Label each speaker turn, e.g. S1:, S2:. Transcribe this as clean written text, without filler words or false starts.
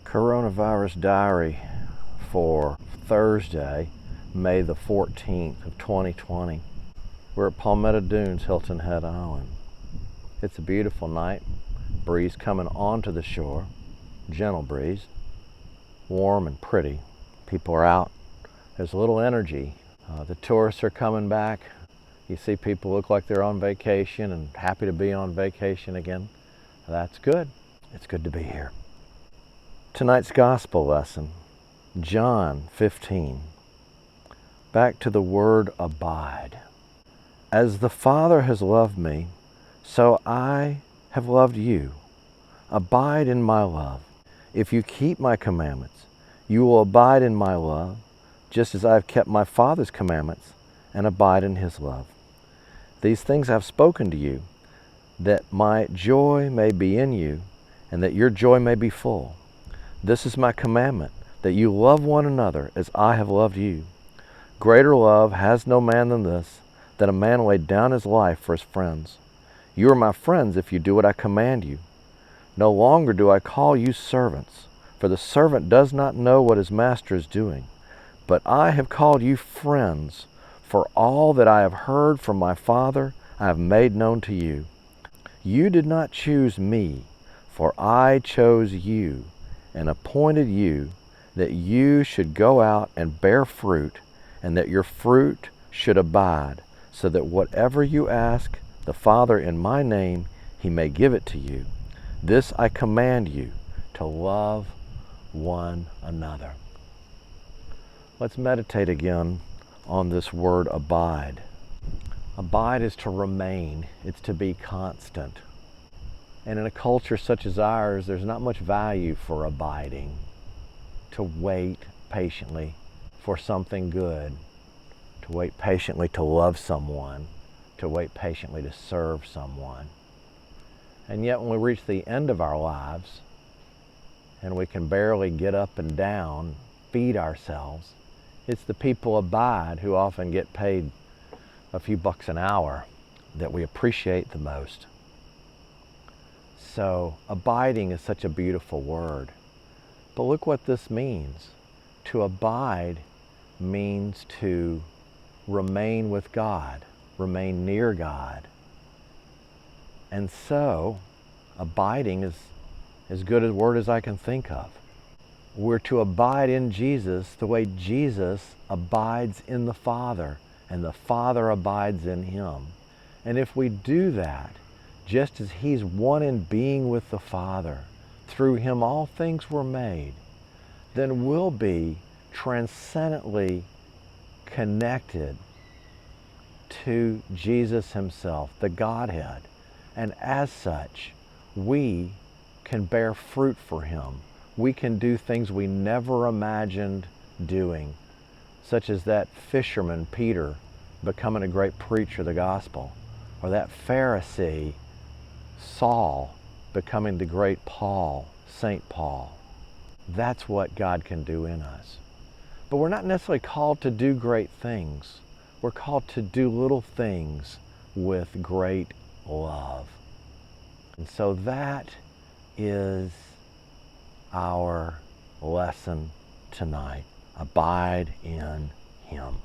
S1: Coronavirus diary for Thursday, May the 14th of 2020. We're at Palmetto Dunes, Hilton Head Island. It's a beautiful night. Breeze coming onto the shore. Gentle breeze. Warm and pretty. People are out. There's a little energy. The tourists are coming back. You see people look like they're on vacation and happy to be on vacation again. That's good. It's good to be here. Tonight's gospel lesson, John 15. Back to the word abide. As the Father has loved me, so I have loved you. Abide in my love. If you keep my commandments, you will abide in my love, just as I have kept my Father's commandments and abide in his love. These things I have spoken to you, that my joy may be in you, and that your joy may be full. This is my commandment, that you love one another as I have loved you. Greater love has no man than this, that a man lay down his life for his friends. You are my friends if you do what I command you. No longer do I call you servants, for the servant does not know what his master is doing. But I have called you friends, for all that I have heard from my Father I have made known to you. You did not choose me, for I chose you, and appointed you that you should go out and bear fruit, and that your fruit should abide, so that whatever you ask the Father in my name, he may give it to you. This I command you, to love one another. Let's meditate again on this word abide. Abide is to remain. It's to be constant. And in a culture such as ours, there's not much value for abiding, to wait patiently for something good, to wait patiently to love someone, to wait patiently to serve someone. And yet when we reach the end of our lives and we can barely get up and down, feed ourselves, it's the people abide who often get paid a few bucks an hour that we appreciate the most. So abiding is such a beautiful word. But look what this means. To abide means to remain with God, remain near God. And so abiding is as good a word as I can think of. We're to abide in Jesus the way Jesus abides in the Father, and the Father abides in him. And if we do that, just as he's one in being with the Father, through him all things were made, then we'll be transcendently connected to Jesus himself, the Godhead. And as such, we can bear fruit for him. We can do things we never imagined doing, such as that fisherman, Peter, becoming a great preacher of the gospel, or that Pharisee, Saul, becoming the great Paul, St. Paul. That's what God can do in us. But we're not necessarily called to do great things. We're called to do little things with great love. And so that is our lesson tonight. Abide in him.